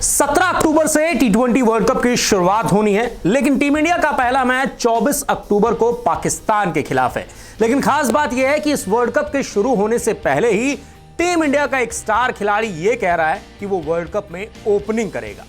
17 अक्टूबर से टी20 world cup की शुरुआत होनी है, लेकिन टीम इंडिया का पहला मैच 24 अक्टूबर को पाकिस्तान के खिलाफ है। लेकिन खास बात यह है कि इस वर्ल्ड कप के शुरू होने से पहले ही टीम इंडिया का एक स्टार खिलाड़ी यह कह रहा है कि वो वर्ल्ड कप में ओपनिंग करेगा।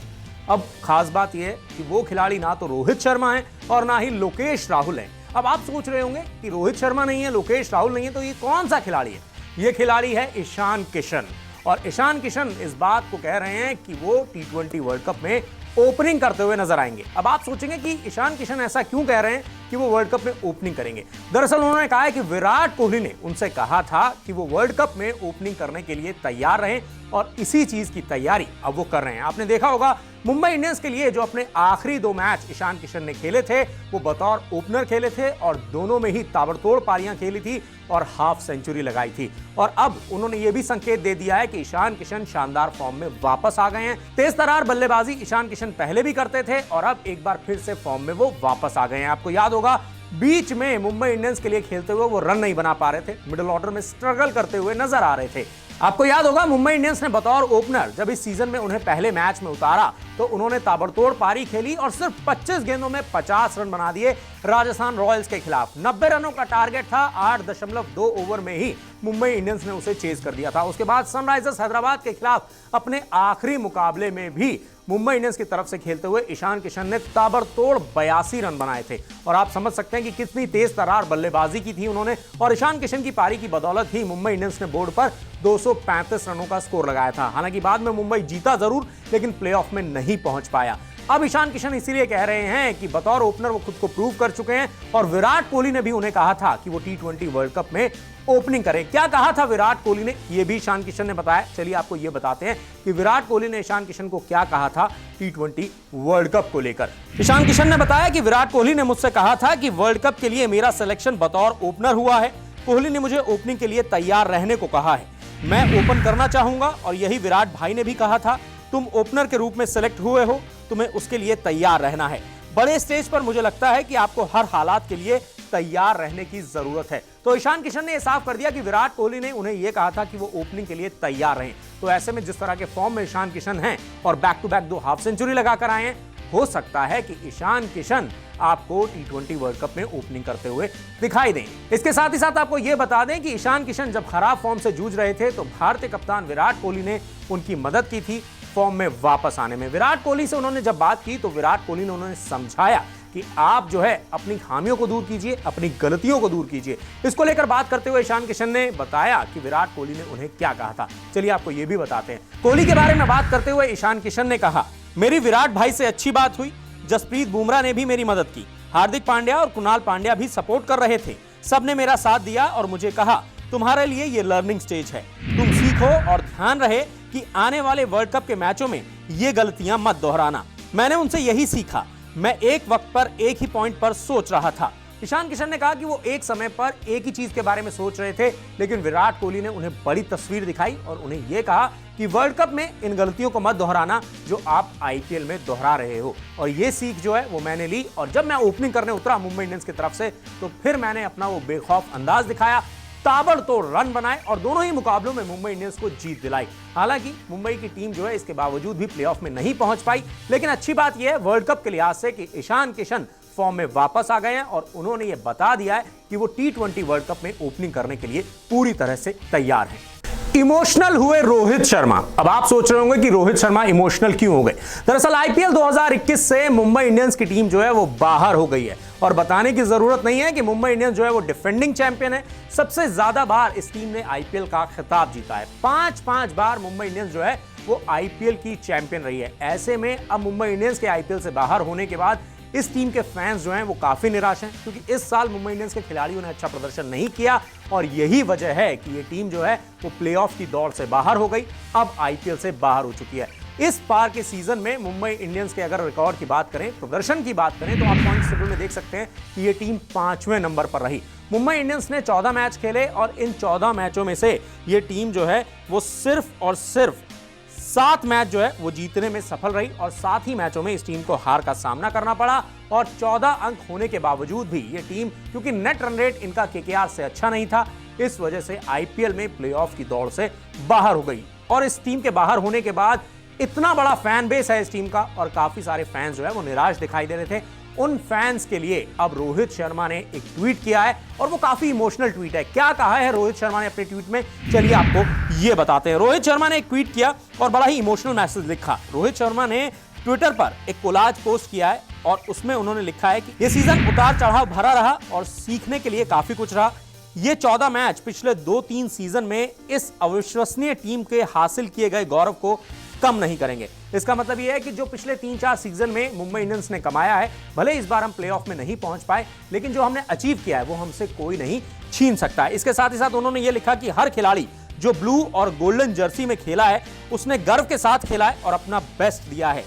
अब खास बात यह है कि वो खिलाड़ी ना तो रोहित शर्मा है और ना ही लोकेश राहुल है। अब आप सोच रहे होंगे कि रोहित शर्मा नहीं है, लोकेश राहुल नहीं है, तो ये कौन सा खिलाड़ी है? ये खिलाड़ी है ईशान किशन। और ईशान किशन इस बात को कह रहे हैं कि वो टी20 वर्ल्ड कप में ओपनिंग करते हुए नजर आएंगे। अब आप सोचेंगे कि ईशान किशन ऐसा क्यों कह रहे हैं कि वो वर्ल्ड कप में ओपनिंग करेंगे। दरअसल उन्होंने कहा है कि विराट कोहली ने उनसे कहा था कि वो वर्ल्ड कप में ओपनिंग करने के लिए तैयार रहें और इसी चीज की तैयारी अब वो कर रहे हैं। आपने देखा होगा मुंबई इंडियंस के लिए जो अपने आखिरी 2 मैच ईशान किशन ने खेले थे वो बतौर ओपनर खेले थे और दोनों में ही ताबड़तोड़ पारियां खेली थी और हाफ सेंचुरी लगाई थी। और अब उन्होंने ये भी संकेत दे दिया है कि ईशान किशन शानदार फॉर्म में वापस आ गए हैं। तेज तर्रार बल्लेबाजी ईशान किशन पहले भी करते थे और अब एक बार फिर से फॉर्म में वो वापस आ गए हैं। आपको याद होगा बीच में मुंबई इंडियंस के लिए खेलते हुए वो रन नहीं बना पा रहे थे, मिडिल ऑर्डर में स्ट्रगल करते हुए नजर आ रहे थे। आपको याद होगा मुंबई इंडियंस ने बतौर ओपनर जब इस सीजन में उन्हें पहले मैच में उतारा तो उन्होंने ताबड़तोड़ पारी खेली और सिर्फ 25 गेंदों में 50 रन बना दिए राजस्थान रॉयल्स के खिलाफ। 90 रनों का टारगेट था, 8.2 ओवर में ही मुंबई इंडियंस ने उसे चेज कर दिया था। उसके बाद सनराइजर्स हैदराबाद के खिलाफ अपने आखिरी मुकाबले में भी मुंबई इंडियंस की तरफ से खेलते हुए ईशान किशन ने ताबड़तोड़ 82 रन बनाए थे। और आप समझ सकते हैं कि कितनी तेज तर्रार बल्लेबाजी की थी उन्होंने। और ईशान किशन की पारी की बदौलत ही मुंबई इंडियंस ने बोर्ड पर 235 रनों का स्कोर लगाया था। हालांकि बाद में मुंबई जीता जरूर, लेकिन प्लेऑफ में नहीं पहुंच पाया। अब ईशान किशन इसीलिए कह रहे हैं कि बतौर ओपनर वो खुद को प्रूव कर चुके हैं और विराट कोहली ने भी उन्हें कहा था कि वो टी20 वर्ल्ड कप में ओपनिंग करें। क्या कहा था विराट कोहली ने, ये भी ईशान किशन ने बताया। चलिए आपको ये बताते हैं कि विराट कोहली ने ईशान किशन को क्या कहा था टी20 वर्ल्ड कप को लेकर। ईशान किशन ने बताया कि विराट कोहली ने मुझसे कहा था कि वर्ल्ड कप के लिए मेरा सिलेक्शन बतौर ओपनर हुआ है। कोहली ने मुझे ओपनिंग के लिए तैयार रहने को कहा है। मैं ओपन करना चाहूंगा और यही विराट भाई ने भी कहा था। तुम ओपनर के रूप में सिलेक्ट हुए हो, तुम्हें उसके लिए तैयार रहना है। बड़े स्टेज पर मुझे लगता है कि आपको हर हालात के लिए तैयार रहने की जरूरत है। तो ईशान किशन ने यह साफ कर दिया कि विराट कोहली ने उन्हें यह कहा था कि वो ओपनिंग के लिए तैयार रहें। तो ऐसे में जिस तरह के फॉर्म में ईशान किशन हैं और back to back 2 half century लगाकर आए हैं, हो सकता है कि ईशान किशन आपको टी20 वर्ल्ड कप में ओपनिंग करते हुए दिखाई दें। इसके साथ ही साथ आपको यह बता दें कि ईशान किशन जब खराब फॉर्म से जूझ रहे थे तो भारतीय कप्तान विराट कोहली ने उनकी मदद की थी फॉर्म में वापस आने में। विराट कोहली से उन्होंने जब बात की तो विराट कोहली ने उन्हें समझाया कि आप जो है अपनी खामियों को दूर कीजिए, अपनी गलतियों को दूर कीजिए। इसको लेकर बात करते हुए ईशान किशन ने बताया कि विराट कोहली ने उन्हें क्या कहा था। चलिए आपको यह भी बताते हैं। कोहली के बारे में बात करते हुए ईशान किशन ने कहा, मेरी विराट भाई से अच्छी बात हुई। जसप्रीत बुमराह ने भी मेरी मदद की। हार्दिक पांड्या और कुणाल पांड्या भी सपोर्ट कर रहे थे। सबने मेरा साथ दिया और मुझे कहा तुम्हारे लिए ये लर्निंग स्टेज है, तुम सीखो और ध्यान रहे कि आने वाले वर्ल्ड कप के मैचों में ये गलतियां मत दोहराना। मैंने उनसे यही सीखा। मैं एक वक्त पर एक ही पॉइंट पर सोच रहा था। ईशान किशन ने कहा कि वो एक समय पर एक ही चीज के बारे में सोच रहे थे, लेकिन विराट कोहली ने उन्हें बड़ी तस्वीर दिखाई और उन्हें यह कहा कि वर्ल्ड कप में इन गलतियों को मत दोहराना जो आप आईपीएल में दोहरा रहे हो। और ये सीख जो है वो मैंने ली और जब मैं ओपनिंग करने उतरा मुंबई इंडियंस की तरफ से तो फिर मैंने अपना वो बेखौफ अंदाज दिखाया, ताबड़तोड़ रन बनाए और दोनों ही मुकाबलों में मुंबई इंडियंस को जीत दिलाई। हालांकि मुंबई की टीम जो है इसके बावजूद भी प्लेऑफ में नहीं पहुंच पाई, लेकिन अच्छी बात यह है वर्ल्ड कप के लिहाज से कि ईशान किशन फॉर्म में वापस आ गए हैं और उन्होंने यह बता दिया है कि वो टी20 वर्ल्ड कप में ओपनिंग करने के लिए पूरी तरह से तैयार हैं। इमोशनल हुए रोहित शर्मा। अब आप सोच रहे होंगे कि रोहित शर्मा इमोशनल क्यों हो गए। दरअसल आईपीएल 2021 से मुंबई इंडियंस की टीम जो है वो बाहर हो गई है और बताने की जरूरत नहीं है कि मुंबई इंडियंस जो है वो डिफेंडिंग चैंपियन है। सबसे ज्यादा बार इस टीम ने आईपीएल का खिताब जीता है। 5 बार मुंबई इंडियंस जो है वो आईपीएल की चैंपियन रही है। ऐसे में अब मुंबई इंडियंस के आईपीएल से बाहर होने के बाद इस टीम के फैंस जो हैं वो काफी निराश हैं, क्योंकि इस साल मुंबई इंडियंस के खिलाड़ियों ने अच्छा प्रदर्शन नहीं किया और यही वजह है कि ये टीम जो है वो प्लेऑफ की दौड़ से बाहर हो गई, अब आईपीएल से बाहर हो चुकी है। इस पार के सीजन में मुंबई इंडियंस के अगर रिकॉर्ड की बात करें, प्रदर्शन की बात करें, तो आप पॉइंट्स टेबल में देख सकते हैं कि ये टीम 5वें नंबर पर रही। मुंबई इंडियंस ने 14 मैच खेले और इन 14 मैचों में से ये टीम जो है वो सिर्फ और सिर्फ 7 मैच जो है वो जीतने में सफल रही और 7 ही मैचों में इस टीम को हार का सामना करना पड़ा। और 14 अंक होने के बावजूद भी ये टीम, क्योंकि नेट रन रेट इनका केकेआर से अच्छा नहीं था, इस वजह से आईपीएल में प्लेऑफ की दौड़ से बाहर हो गई। और इस टीम के बाहर होने के बाद इतना बड़ा फैन बेस है इस टीम का और काफी सारे फैंस जो है वो निराश दिखाई दे रहे थे। उन फैंस के लिए अब रोहित शर्मा ने एक ट्वीट किया है और वो काफी इमोशनल ट्वीट है। क्या कहा है रोहित शर्मा ने अपने ट्वीट में, चलिए आपको ये बताते हैं। रोहित शर्मा ने एक ट्वीट किया और बड़ा ही इमोशनल मैसेज लिखा। रोहित शर्मा ने ट्विटर पर एक कोलाज पोस्ट किया है और उसमें उन्होंने लिखा है कि ये सीजन उतार चढ़ाव भरा रहा और सीखने के लिए काफी कुछ रहा। ये 14 मैच पिछले 2-3 सीजन में इस अविश्वसनीय टीम के हासिल किए गए गौरव को कम नहीं करेंगे। इसका मतलब यह है कि जो पिछले 3-4 सीजन में मुंबई इंडियंस ने कमाया है, भले इस बार हम प्लेऑफ में नहीं पहुंच पाए, लेकिन जो हमने अचीव किया है वो हमसे कोई नहीं छीन सकता है। इसके साथ ही साथ उन्होंने ये लिखा कि हर खिलाड़ी जो ब्लू और गोल्डन जर्सी में खेला है उसने गर्व के साथ खेला है और अपना बेस्ट दिया है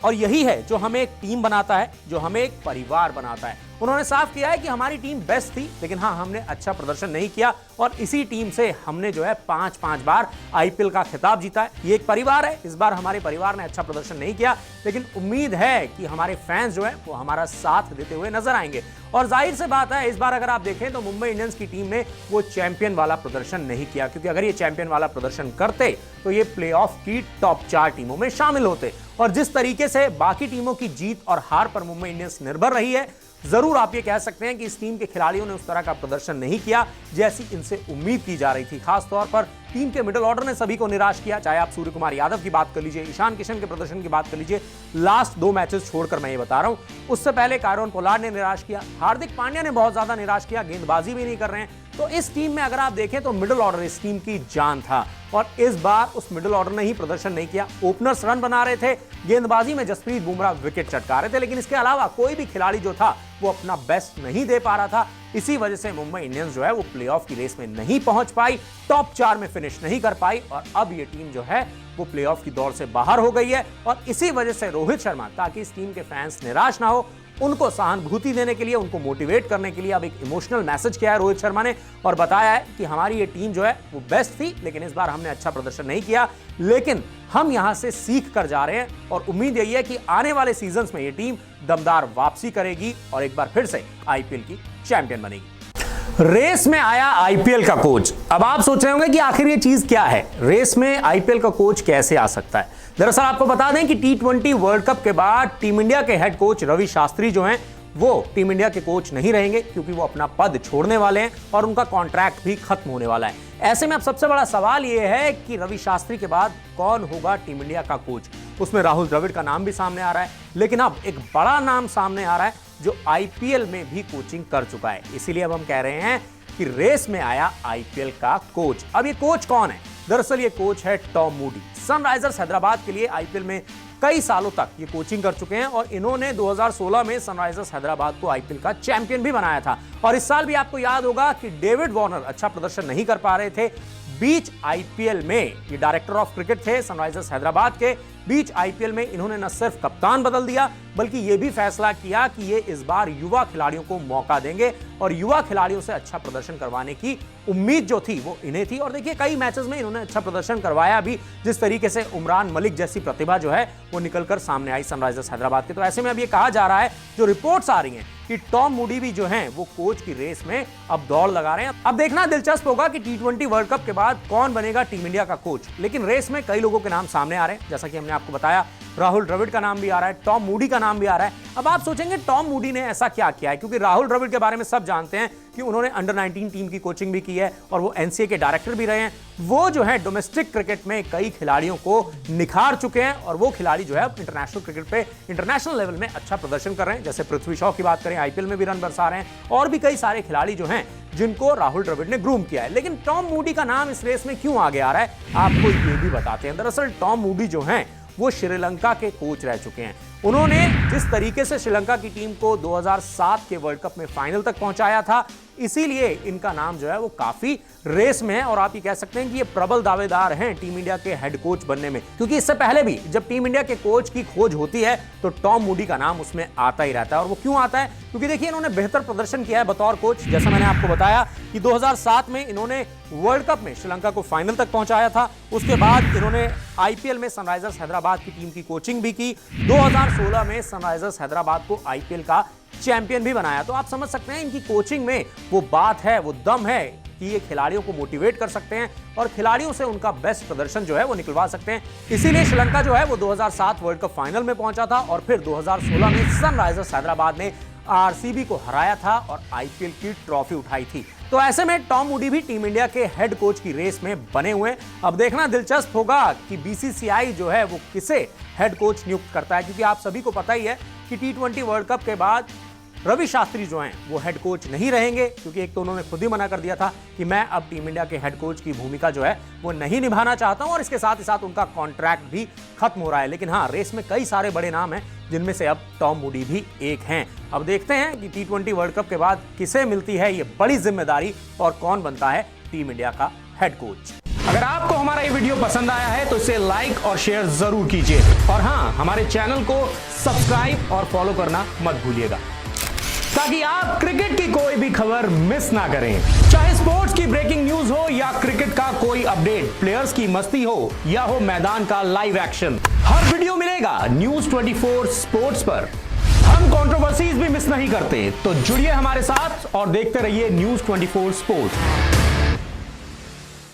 और यही है जो हमें एक टीम बनाता है, जो हमें एक परिवार बनाता है। उन्होंने साफ किया है कि हमारी टीम बेस्ट थी, लेकिन हाँ, हमने अच्छा प्रदर्शन नहीं किया और इसी टीम से हमने जो है 5-5 बार आईपीएल का खिताब जीता है। ये एक परिवार है। इस बार हमारे परिवार ने अच्छा प्रदर्शन नहीं किया, लेकिन उम्मीद है कि हमारे फैंस जो है वो हमारा साथ देते हुए नजर आएंगे। और जाहिर से बात है, इस बार अगर आप देखें तो मुंबई इंडियंस की टीम ने वो चैंपियन वाला प्रदर्शन नहीं किया, क्योंकि अगर ये चैंपियन वाला प्रदर्शन करते तो ये प्लेऑफ की टॉप 4 टीमों में शामिल होते। और जिस तरीके से बाकी टीमों की जीत और हार पर मुंबई इंडियंस निर्भर रही है, जरूर आप ये कह सकते हैं कि इस टीम के खिलाड़ियों ने उस तरह का प्रदर्शन नहीं किया जैसी इनसे उम्मीद की जा रही थी। खासतौर पर टीम के मिडिल ऑर्डर ने सभी को निराश किया। चाहे आप सूर्य कुमार यादव की बात कर लीजिए, ईशान किशन के प्रदर्शन की बात कर लीजिए, लास्ट 2 मैचेस छोड़कर मैं ये बता रहा हूं, उससे पहले कायरन पोलार्ड ने निराश किया, हार्दिक पांड्या ने बहुत ज्यादा निराश किया, गेंदबाजी भी नहीं कर रहे हैं। तो इस टीम में अगर आप देखें तो मिडिल ऑर्डर इस टीम की जान था और इस बार उस मिडिल ऑर्डर ने ही प्रदर्शन नहीं किया। ओपनर्स रन बना रहे थे, गेंदबाजी में जसप्रीत बुमराह विकेट चटका रहे थे, लेकिन इसके अलावा कोई भी खिलाड़ी जो था वो अपना बेस्ट नहीं दे पा रहा था। इसी वजह से मुंबई इंडियंस जो है वो प्लेऑफ की रेस में नहीं पहुंच पाई, टॉप 4 में फिनिश नहीं कर पाई और अब ये टीम जो है वो प्लेऑफ की दौड़ से बाहर हो गई है। और इसी वजह से रोहित शर्मा, ताकि इस टीम के फैंस निराश ना हो, उनको सहानुभूति देने के लिए, उनको मोटिवेट करने के लिए अब एक इमोशनल मैसेज किया है रोहित शर्मा ने और बताया है कि हमारी ये टीम जो है वो बेस्ट थी, लेकिन इस बार हमने अच्छा प्रदर्शन नहीं किया, लेकिन हम यहां से सीख कर जा रहे हैं और उम्मीद यही है कि आने वाले सीजन्स में ये टीम दमदार वापसी करेगी और एक बार फिर से आईपीएल की चैंपियन बनेगी। रेस में आया आईपीएल का कोच। अब आप सोच रहे होंगे कि आखिर ये चीज क्या है, रेस में आईपीएल का कोच कैसे आ सकता है। दरअसल आपको बता दें कि T20 वर्ल्ड कप के बाद टीम इंडिया के हेड कोच रवि शास्त्री जो हैं वो टीम इंडिया के कोच नहीं रहेंगे, क्योंकि वो अपना पद छोड़ने वाले हैं और उनका कॉन्ट्रैक्ट भी खत्म होने वाला है। ऐसे में अब सबसे बड़ा सवाल यह है कि रवि शास्त्री के बाद कौन होगा टीम इंडिया का कोच। उसमें राहुल द्रविड़ का नाम भी सामने आ रहा है, लेकिन अब एक बड़ा नाम सामने आ रहा है जो आईपीएल में भी कोचिंग कर चुका है। इसीलिए अब हम कह रहे हैं कि रेस में आया आईपीएल का कोच। अब ये कोच कौन है? दरअसल ये कोच है टॉम मूडी। सनराइजर्स हैदराबाद के लिए आईपीएल में कई सालों तक ये कोचिंग कर चुके हैं और इन्होंने 2016 में सनराइजर्स हैदराबाद को आईपीएल का चैंपियन भी बनाया था। और इस साल भी आपको याद होगा कि डेविड वार्नर अच्छा प्रदर्शन नहीं कर पा रहे थे। बीच आईपीएल में ये डायरेक्टर ऑफ क्रिकेट थे सनराइजर्स हैदराबाद के। बीच आईपीएल में इन्होंने न सिर्फ कप्तान बदल दिया, बल्कि ये भी फैसला किया कि ये इस बार युवा खिलाड़ियों को मौका देंगे और युवा खिलाड़ियों से अच्छा प्रदर्शन करवाने की उम्मीद जो थी वो इन्हें थी। और देखिए, कई मैचेस में इन्होंने अच्छा प्रदर्शन करवाया भी, जिस तरीके से उमरान मलिक जैसी प्रतिभा जो है वो निकलकर सामने आई सनराइजर्स हैदराबाद के। तो ऐसे में अब ये कहा जा रहा है, जो रिपोर्ट्स आ रही हैं, कि टॉम मूडी भी जो हैं वो कोच की रेस में अब दौड़ लगा रहे हैं। अब देखना दिलचस्प होगा कि T20 वर्ल्ड कप के बाद कौन बनेगा टीम इंडिया का कोच। लेकिन रेस में कई लोगों के नाम सामने आ रहे हैं, जैसा कि हमने आपको बताया, राहुल द्रविड़ का नाम भी आ रहा है, टॉम मूडी का नाम भी आ रहा है। अब आप सोचेंगे टॉम मूडी ने ऐसा क्या किया है, क्योंकि राहुल द्रविड़ के बारे में सब जानते हैं कि उन्होंने अंडर 19 टीम की कोचिंग भी की है और वो एनसीए के डायरेक्टर भी रहे हैं। वो जो है डोमेस्टिक क्रिकेट में कई खिलाड़ियों को निखार चुके हैं और वो खिलाड़ी जो है इंटरनेशनल क्रिकेट पे, इंटरनेशनल लेवल में अच्छा प्रदर्शन कर रहे हैं। जैसे पृथ्वी शॉ की बात करें, आईपीएल में भी रन बरसा रहे हैं और भी कई सारे खिलाड़ी जो हैं जिनको राहुल द्रविड़ ने ग्रूम किया है। लेकिन टॉम मूडी का नाम इस रेस में क्यों आगे आ रहा है, आपको ये भी बताते हैं। दरअसल टॉम मूडी जो हैं वो श्रीलंका के कोच रह चुके हैं। उन्होंने जिस तरीके से श्रीलंका की टीम को 2007 के वर्ल्ड कप में फाइनल तक पहुंचाया था, इसीलिए इनका नाम जो है वो काफी रेस में है और आप ये कह सकते हैं कि ये प्रबल दावेदार हैं टीम इंडिया के हेड कोच बनने में। क्योंकि इससे पहले भी जब टीम इंडिया के कोच की खोज होती है तो टॉम मूडी का नाम उसमें आता ही रहता है। और वो क्यों आता है? क्योंकि देखिए, इन्होंने बेहतर प्रदर्शन किया है बतौर कोच। जैसा मैंने आपको बताया कि 2007 में इन्होंने वर्ल्ड कप में श्रीलंका को फाइनल तक पहुंचाया था। उसके बाद इन्होंने आईपीएल में सनराइजर्स हैदराबाद की टीम की कोचिंग भी की। 2016 में सनराइजर्स हैदराबाद को आईपीएल का चैंपियन भी बनाया। तो आप समझ सकते हैं इनकी कोचिंग में वो बात है, वो दम है कि ये खिलाड़ियों को मोटिवेट कर सकते हैं और खिलाड़ियों से उनका बेस्ट प्रदर्शन जो है वो निकलवा सकते हैं। इसीलिए श्रीलंका जो है वो 2007 वर्ल्ड कप फाइनल में पहुंचा था और फिर 2016 में सनराइजर्स हैदराबाद ने आरसीबी को हराया था और आईपीएल की ट्रॉफी उठाई थी। तो ऐसे में टॉम मूडी भी टीम इंडिया के हेड कोच की रेस में बने हुए हैं। अब देखना दिलचस्प होगा कि बीसीसीआई जो है वो किसे हेड कोच नियुक्त करता है, क्योंकि आप सभी को पता ही है कि टी20 वर्ल्ड कप के बाद रवि शास्त्री जो हैं वो हेड कोच नहीं रहेंगे, क्योंकि एक तो उन्होंने खुद ही मना कर दिया था कि मैं अब टीम इंडिया के हेड कोच की भूमिका जो है वो नहीं निभाना चाहता हूं, और इसके साथ ही साथ उनका कॉन्ट्रैक्ट भी खत्म हो रहा है। लेकिन हाँ, रेस में कई सारे बड़े नाम हैं जिनमें से अब टॉम मूडी भी एक हैं। अब देखते हैं कि टी20 वर्ल्ड कप के बाद किसे मिलती है ये बड़ी जिम्मेदारी और कौन बनता है टीम इंडिया का हेड कोच। अगर आपको हमारा ये वीडियो पसंद आया है तो इसे लाइक और शेयर जरूर कीजिए, और हाँ, हमारे चैनल को सब्सक्राइब और फॉलो करना मत भूलिएगा ताकि आप क्रिकेट की कोई भी खबर मिस ना करें। चाहे स्पोर्ट्स की ब्रेकिंग न्यूज हो या क्रिकेट का कोई अपडेट, प्लेयर्स की मस्ती हो या हो मैदान का लाइव एक्शन, हर वीडियो मिलेगा न्यूज 24 स्पोर्ट्स पर। हम कंट्रोवर्सीज भी मिस नहीं करते, तो जुड़िए हमारे साथ और देखते रहिए न्यूज 24 स्पोर्ट्स।